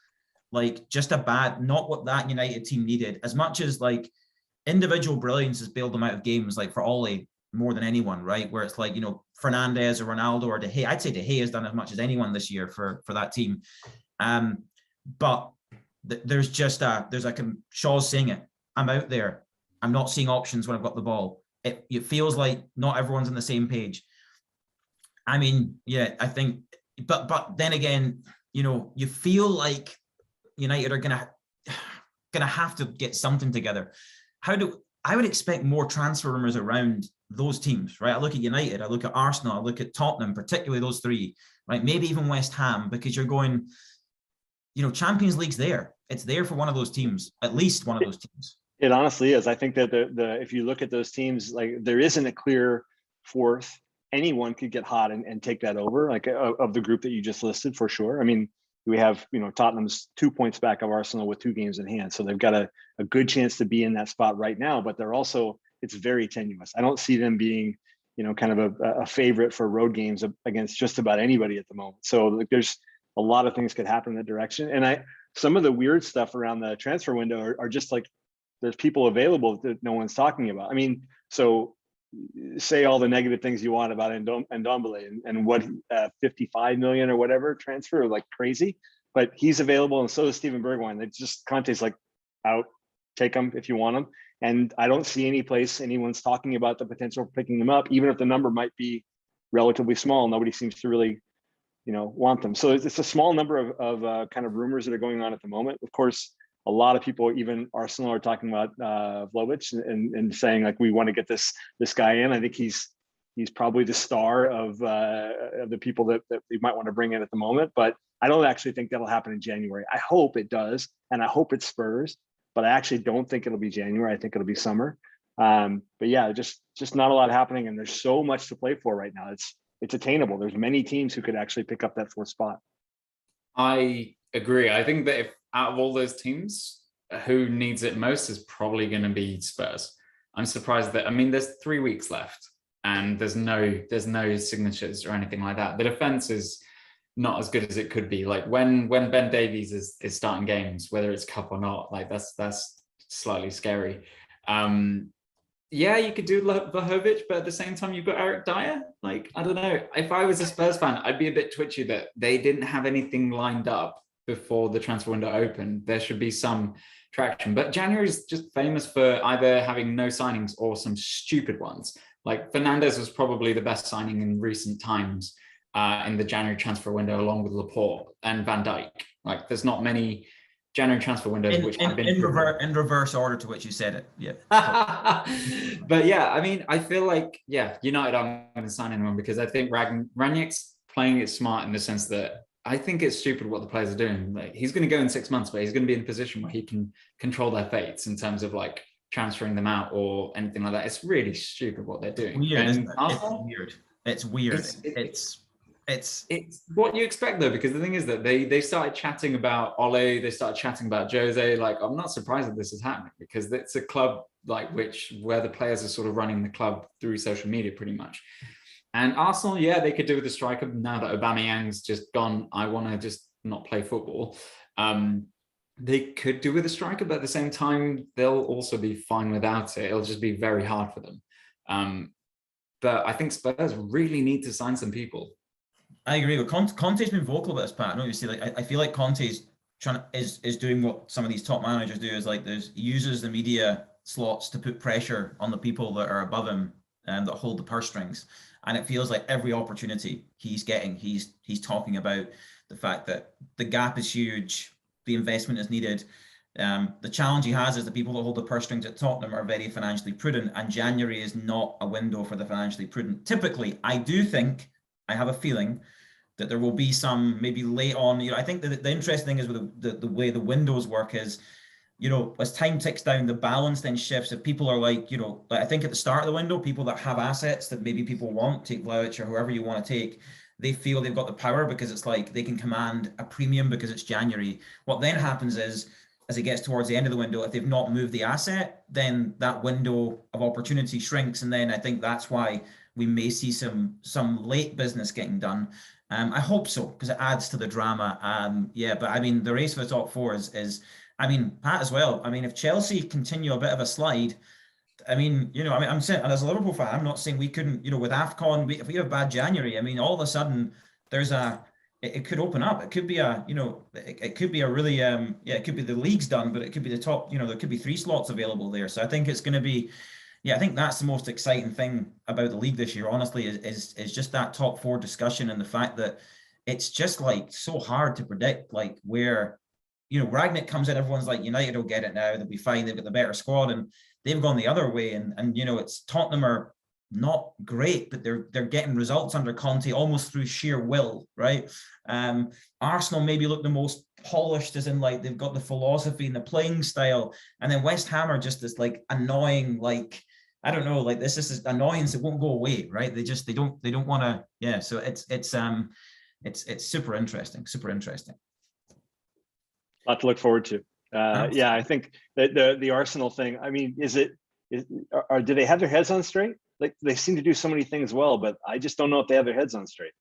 like just not what that United team needed. As much as like individual brilliance has bailed them out of games, like for Ole, more than anyone, right? Where it's like, Fernandes or Ronaldo or De Gea. I'd say De Gea has done as much as anyone this year for that team. But there's Shaw's saying it. I'm out there. I'm not seeing options when I've got the ball. It feels like not everyone's on the same page. I think, but then again, you feel like United are gonna have to get something together. I would expect more transfer rumors around those teams, right? I look at United, I look at Arsenal, I look at Tottenham, particularly those 3, right? Maybe even West Ham, because you're going, Champions League's there. It's there for one of those teams, at least one of those teams. It honestly is. I think that if you look at those teams, like there isn't a clear 4th. Anyone could get hot and take that over, like of the group that you just listed, for sure. We have, Tottenham's 2 points back of Arsenal with 2 games in hand. So they've got a good chance to be in that spot right now, but they're also, it's very tenuous. I don't see them being, kind of a favorite for road games against just about anybody at the moment. So like, there's a lot of things could happen in that direction. And some of the weird stuff around the transfer window are just like, there's people available that no one's talking about. So say all the negative things you want about Ndombele and what 55 million or whatever transfer, like crazy, but he's available, and so is Steven Bergwijn. They just, Conte's like, out, take him if you want him. And I don't see any place anyone's talking about the potential of picking them up, even if the number might be relatively small. Nobody seems to really, want them. So it's a small number of kind of rumors that are going on at the moment. Of course, a lot of people, even Arsenal, are talking about Vlahovic and saying like, we want to get this guy in. I think he's probably the star of the people that we might want to bring in at the moment. But I don't actually think that'll happen in January. I hope it does, and I hope it's Spurs. But I actually don't think it'll be January. I think it'll be summer. But yeah, just not a lot happening, and there's so much to play for right now. It's attainable. There's many teams who could actually pick up that 4th spot. I agree. I think that if out of all those teams, who needs it most is probably going to be Spurs. I'm surprised that, there's 3 weeks left and there's no signatures or anything like that. The defense is not as good as it could be. Like when Ben Davies is starting games, whether it's cup or not, like that's slightly scary. Yeah, you could do Vlahovic, but at the same time, you've got Eric Dyer. Like, I don't know. If I was a Spurs fan, I'd be a bit twitchy that they didn't have anything lined up before the transfer window opened. There should be some traction. But January is just famous for either having no signings or some stupid ones. Like Fernandez was probably the best signing in recent times in the January transfer window, along with Laporte and Van Dijk. Like, there's not many January transfer windows which have been in reverse order to which you said it. Yeah. But yeah, I mean, I feel like, yeah, United aren't going to sign anyone because I think Rangnick's playing it smart in the sense that I think it's stupid what the players are doing. Like, he's going to go in 6 months, but he's going to be in a position where he can control their fates in terms of like transferring them out or anything like that. It's really stupid what they're doing. Weird, isn't it? Arsenal, it's weird. It's what you expect though, because the thing is that they started chatting about Ole, they started chatting about Jose. Like, I'm not surprised that this is happening because it's a club like where the players are sort of running the club through social media pretty much. And Arsenal, yeah, they could do with a striker now that Aubameyang's just gone. I want to just not play football. They could do with a striker, but at the same time, they'll also be fine without it. It'll just be very hard for them. But I think Spurs really need to sign some people. I agree. But Conte's been vocal about this, Pat. I know you see, like, I feel like Conte's is doing what some of these top managers do, is like uses the media slots to put pressure on the people that are above him and that hold the purse strings. And it feels like every opportunity he's getting, he's talking about the fact that the gap is huge, the investment is needed. The challenge he has is the people that hold the purse strings at Tottenham are very financially prudent, and January is not a window for the financially prudent. Typically, I have a feeling that there will be some maybe late on. I think that the interesting thing is with the way the windows work is, as time ticks down, the balance then shifts. If people are like, I think at the start of the window, people that have assets that maybe people want, take Vlahovic or whoever you want to take, they feel they've got the power because it's like they can command a premium because it's January. What then happens is, as it gets towards the end of the window, if they've not moved the asset, then that window of opportunity shrinks. And then I think that's why we may see some late business getting done. I hope so, because it adds to the drama. But I mean, the race for the top four is I mean, Pat as well. I mean, if Chelsea continue a bit of a slide, I'm saying, and as a Liverpool fan, I'm not saying we couldn't, with AFCON, if we have a bad January, I mean, all of a sudden it could open up. It could be it could be a really, it could be the league's done, but it could be the top, there could be 3 slots available there. So I think it's going to be, I think that's the most exciting thing about the league this year, honestly, is just that top 4 discussion and the fact that it's just like so hard to predict, like where, Ragnick comes in, everyone's like, United will get it now, they'll be fine, they've got the better squad, and they've gone the other way. And it's Tottenham are not great, but they're getting results under Conte almost through sheer will, right? Arsenal maybe look the most polished, as in like they've got the philosophy and the playing style, and then West Ham are just this like annoying, like, I don't know, like this is annoyance that won't go away, right? They don't want to, yeah. So it's super interesting. A lot to look forward to. I think that the Arsenal thing, I mean, do they have their heads on straight? Like, they seem to do so many things well, but I just don't know if they have their heads on straight.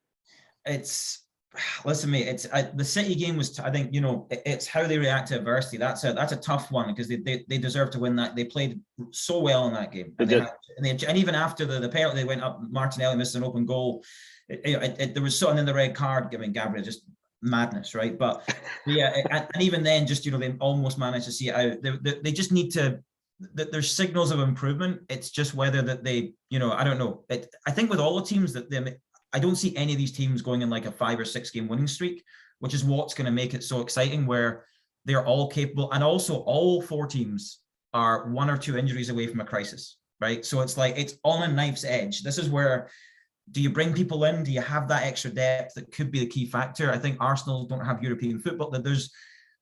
Listen, mate, the City game was, I think, it's how they react to adversity. That's a tough one because they deserve to win that. They played so well in that game. And even after the penalty, they went up, Martinelli missed an open goal. There was and then the red card giving Gabriel, just madness, right? But and even then, just, they almost managed to see it out. They just need to, there's signals of improvement. It's just whether that they, I don't know. I think with all the teams I don't see any of these teams going in like a 5 or 6 game winning streak, which is what's going to make it so exciting, where they're all capable. And also all 4 teams are 1 or 2 injuries away from a crisis, right? So it's like, it's on a knife's edge. This is where, do you bring people in? Do you have that extra depth that could be the key factor? I think Arsenal don't have European football. There's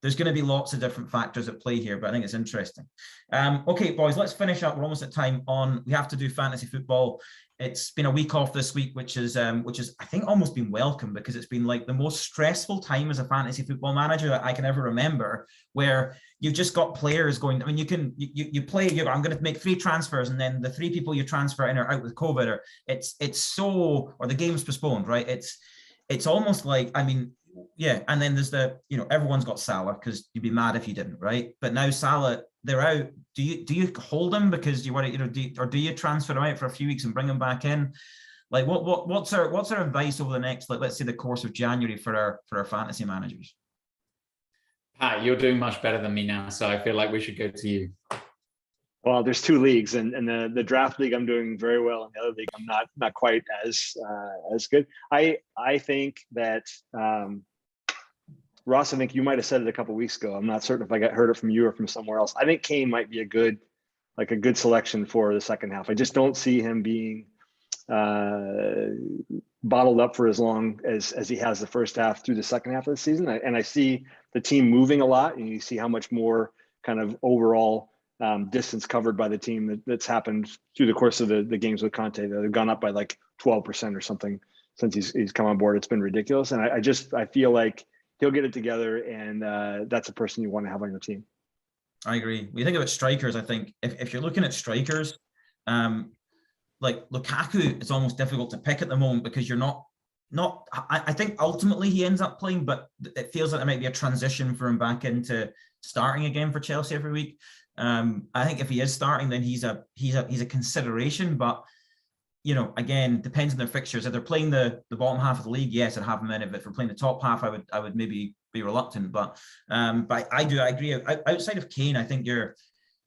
going to be lots of different factors at play here, but I think it's interesting. Okay, boys, let's finish up. We're almost at time we have to do fantasy football. It's been a week off this week, which is I think almost been welcome, because it's been like the most stressful time as a fantasy football manager that I can ever remember, where you've just got players going. I mean, you play. I'm going to make 3 transfers, and then the 3 people you transfer in are out with COVID, or the game's postponed, right? it's almost like, I mean, yeah, and then there's the, everyone's got Salah because you'd be mad if you didn't, right? But now Salah, they're out. Do you hold him because you want to, or do you transfer him out for a few weeks and bring him back in? Like what's our advice over the next, like, let's say the course of January for our fantasy managers? Pat, you're doing much better than me now, so I feel like we should go to you. Well, there's two leagues, and the draft league I'm doing very well, and the other league I'm not quite as good. I think that Ross, I think you might have said it a couple of weeks ago. I'm not certain if I heard it from you or from somewhere else. I think Kane might be a good selection for the second half. I just don't see him being bottled up for as long as he has the first half through the second half of the season. And I see the team moving a lot, and you see how much more kind of overall distance covered by the team that's happened through the course of the games with Conte. They've gone up by like 12% or something since he's come on board. It's been ridiculous. And I feel like he'll get it together, and that's a person you want to have on your team. I agree. When you think about strikers, I think if you're looking at strikers, like Lukaku, it's almost difficult to pick at the moment because you're not. I think ultimately he ends up playing, but it feels like there might be a transition for him back into starting again for Chelsea every week. I think if he is starting, then he's a consideration, but again, depends on their fixtures. If they're playing the bottom half of the league, yes, I'd have him in. If they're playing the top half, I would maybe be reluctant. But I agree. Outside of Kane, I think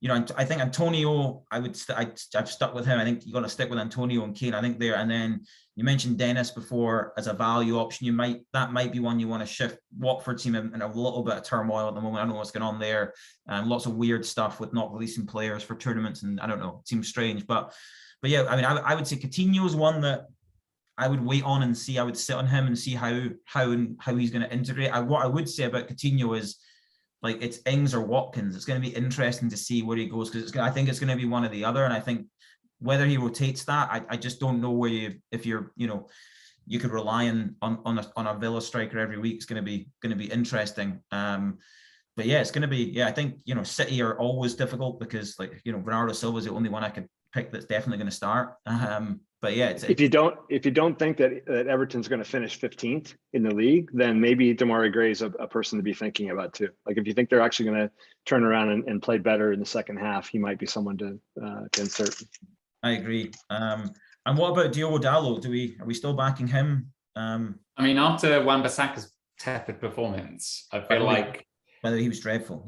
I think Antonio, I've stuck with him. I think you're going to stick with Antonio and Kane. I think there, and then you mentioned Dennis before as a value option. That might be one you want to shift. Watford team in a little bit of turmoil at the moment. I don't know what's going on there. Lots of weird stuff with not releasing players for tournaments, and I don't know. It seems strange, but yeah, I mean, I would say Coutinho is one that I would wait on and see. I would sit on him and see how he's going to integrate. What I would say about Coutinho is, like, it's Ings or Watkins. It's going to be interesting to see where he goes, because I think it's going to be one or the other. And I think whether he rotates that, I just don't know where you could rely on a Villa striker every week. It's going to be interesting. But yeah, it's going to be, yeah, I think, City are always difficult because, like, Bernardo Silva is the only one I could pick that's definitely going to start. But yeah, if you don't think that Everton's going to finish 15th in the league, then maybe Demarai Gray is a person to be thinking about too. Like, if you think they're actually going to turn around and play better in the second half, he might be someone to insert. I agree. And what about Diogo Dalot? Are we still backing him? I mean, after Wan-Bissaka's tepid performance, I feel like. By the way, he was dreadful.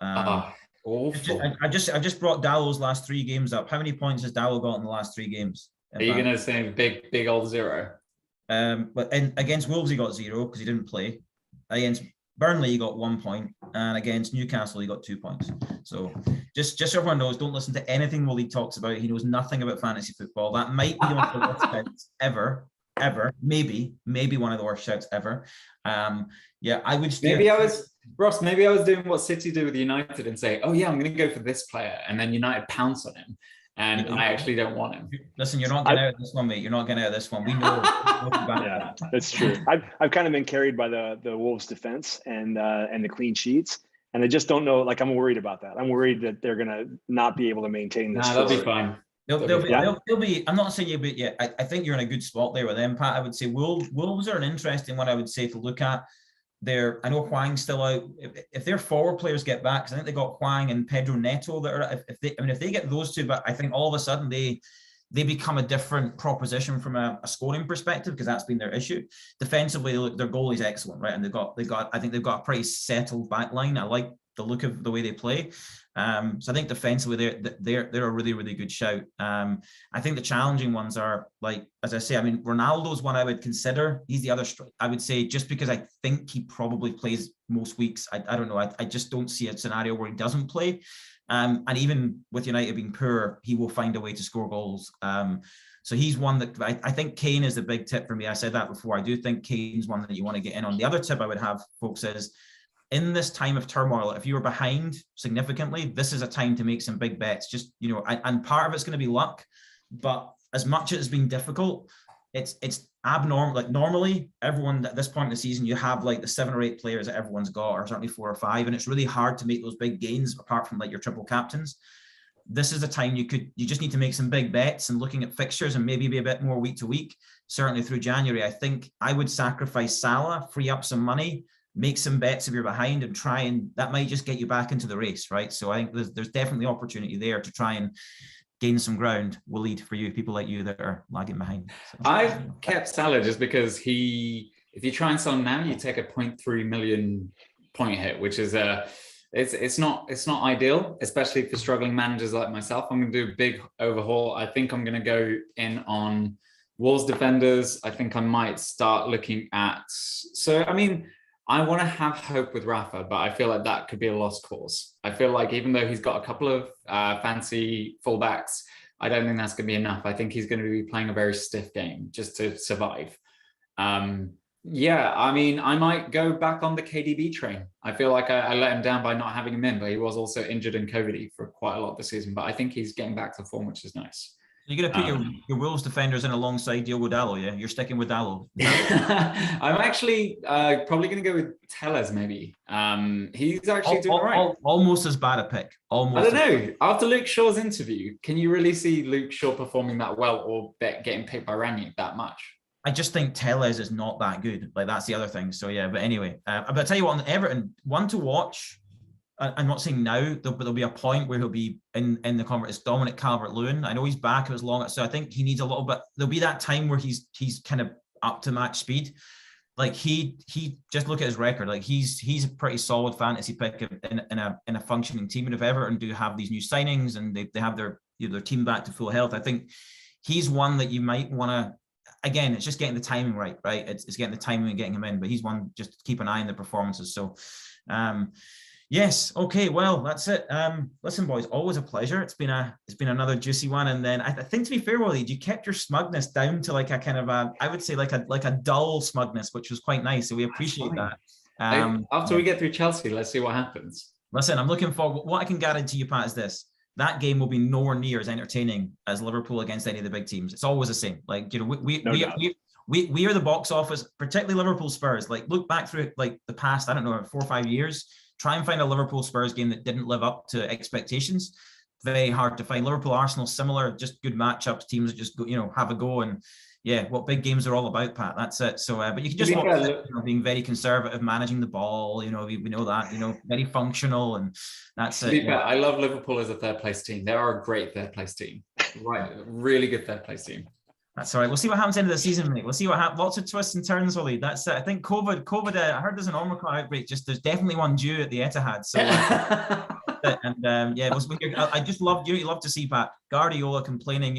Awful. I just brought Dalot's last 3 games up. How many points has Dalot got in the last 3 games? Are you going to say big old 0? But against Wolves he got 0 because he didn't play. Against Burnley he got 1 point, and against Newcastle he got 2 points. So just so everyone knows, don't listen to anything Willie talks about. He knows nothing about fantasy football. That might be one of the worst shouts ever. Maybe one of the worst shouts ever. Yeah, I would. Maybe I was doing what City do with United and say, oh yeah, I'm going to go for this player, and then United pounce on him, and I actually don't want him. Listen, you're not getting out of this one, mate. You're not getting out of this one. We know. Yeah, that's true. I've kind of been carried by the Wolves' defense and the clean sheets, and I just don't know. Like, I'm worried about that. I'm worried that they're going to not be able to maintain this. Nah, they'll be fine. They'll be. I'm not saying you, but yeah, I think you're in a good spot there with them, Pat. I would say Wolves are an interesting one. I would say to look at. I know Hwang's still out. If their forward players get back, because I think they got Hwang and Pedro Neto that are. If they get those two, but I think all of a sudden they become a different proposition from a scoring perspective, because that's been their issue. Defensively, their goalie's excellent, right? And they've got. I think they've got a pretty settled back line. I like the look of the way they play. So I think defensively they're a really, really good shout. I think the challenging ones are, like, as I say, I mean, Ronaldo's one I would consider. He's the other, I would say, just because I think he probably plays most weeks. I don't know. I just don't see a scenario where he doesn't play. And even with United being poor, he will find a way to score goals. So he's one that I think Kane is the big tip for me. I said that before. I do think Kane's one that you want to get in on. The other tip I would have, folks, is in this time of turmoil, if you were behind significantly, this is a time to make some big bets. Just, and part of it's going to be luck, but as much as it's been difficult, it's abnormal. Like, normally everyone at this point in the season, you have like the 7 or 8 players that everyone's got, or certainly 4 or 5, and it's really hard to make those big gains apart from like your triple captains. this is the time you just need to make some big bets and looking at fixtures and maybe be a bit more week to week, certainly through January. I think I would sacrifice Salah, free up some money, make some bets if you're behind, and that might just get you back into the race, right? So I think there's definitely opportunity there to try and gain some ground. Will lead for you, people like you that are lagging behind. So, I've kept Salah just because if you try and sell him now, you take a 0.3 million point hit, which is it's not ideal, especially for struggling managers like myself. I'm going to do a big overhaul. I think I'm going to go in on Wolves defenders. I think I might start looking at. So I mean, I want to have hope with Rafa, but I feel like that could be a lost cause. I feel like even though he's got a couple of fancy fullbacks, I don't think that's going to be enough. I think he's going to be playing a very stiff game just to survive. Yeah, I mean, I might go back on the KDB train. I feel like I let him down by not having him in, but he was also injured and COVID for quite a lot this season. But I think he's getting back to form, which is nice. You're going to put your Wolves defenders in alongside Diogo Dalot, yeah? You're sticking with Dalot. I'm actually probably going to go with Tellez, maybe. He's actually doing all right. Almost as bad a pick. Almost. I don't know. After Luke Shaw's interview, can you really see Luke Shaw performing that well or getting picked by Ranić that much? I just think Tellez is not that good. Like, that's the other thing. So, yeah, but anyway. But I tell you what, on Everton, one to watch, I'm not saying now, but there'll be a point where he'll be in the conference. It's Dominic Calvert-Lewin. I know he's back. It was long. So I think he needs a little bit. There'll be that time where he's kind of up to match speed. Like, he just look at his record. Like, he's a pretty solid fantasy pick in a functioning team. And if Everton do have these new signings and they have their team back to full health, I think he's one that you might want to. Again, it's just getting the timing right? It's getting the timing and getting him in, but he's one just to keep an eye on the performances. So, yes, okay, well, that's it. Listen, boys, always a pleasure. It's been another juicy one. And then I think, to be fair, Wally, you kept your smugness down to like a kind of I would say like a dull smugness, which was quite nice. So we appreciate that. After we get through Chelsea, let's see what happens. Listen, I'm looking forward. What I can guarantee you, Pat, is this. That game will be nowhere near as entertaining as Liverpool against any of the big teams. It's always the same. Like, we are the box office, particularly Liverpool Spurs. Like, look back through like the past, I don't know, 4 or 5 years. Try and find a Liverpool Spurs game that didn't live up to expectations. Very hard to find. Liverpool Arsenal, similar, just good matchups, teams that just go, have a go. And yeah, what big games are all about, Pat. That's it. So, but you can just watch it, being very conservative, managing the ball. We know that. Very functional, and that's it. Yeah. I love Liverpool as a third place team. They are a great third place team. Right, really good third place team. That's all right. We'll see what happens end of the season, mate. We'll see what happens. Lots of twists and turns, Willie. That's it. I think COVID. I heard there's an Omicron outbreak. There's definitely one due at the Etihad. So, and yeah, I just love you. You love to see Pat Guardiola complaining.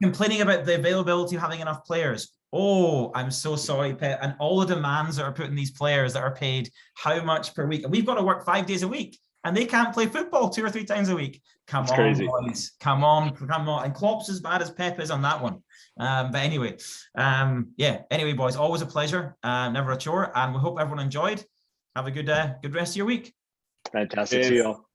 Complaining about the availability of having enough players. Oh, I'm so sorry, Pep. And all the demands that are put on these players that are paid how much per week. And we've got to work 5 days a week. And they can't play football 2 or 3 times a week. Come on, crazy. Boys. Come on. And Klopp's as bad as Pep is on that one. But anyway, yeah. Anyway, boys, always a pleasure. Never a chore. And we hope everyone enjoyed. Have a good rest of your week. Fantastic. See you all.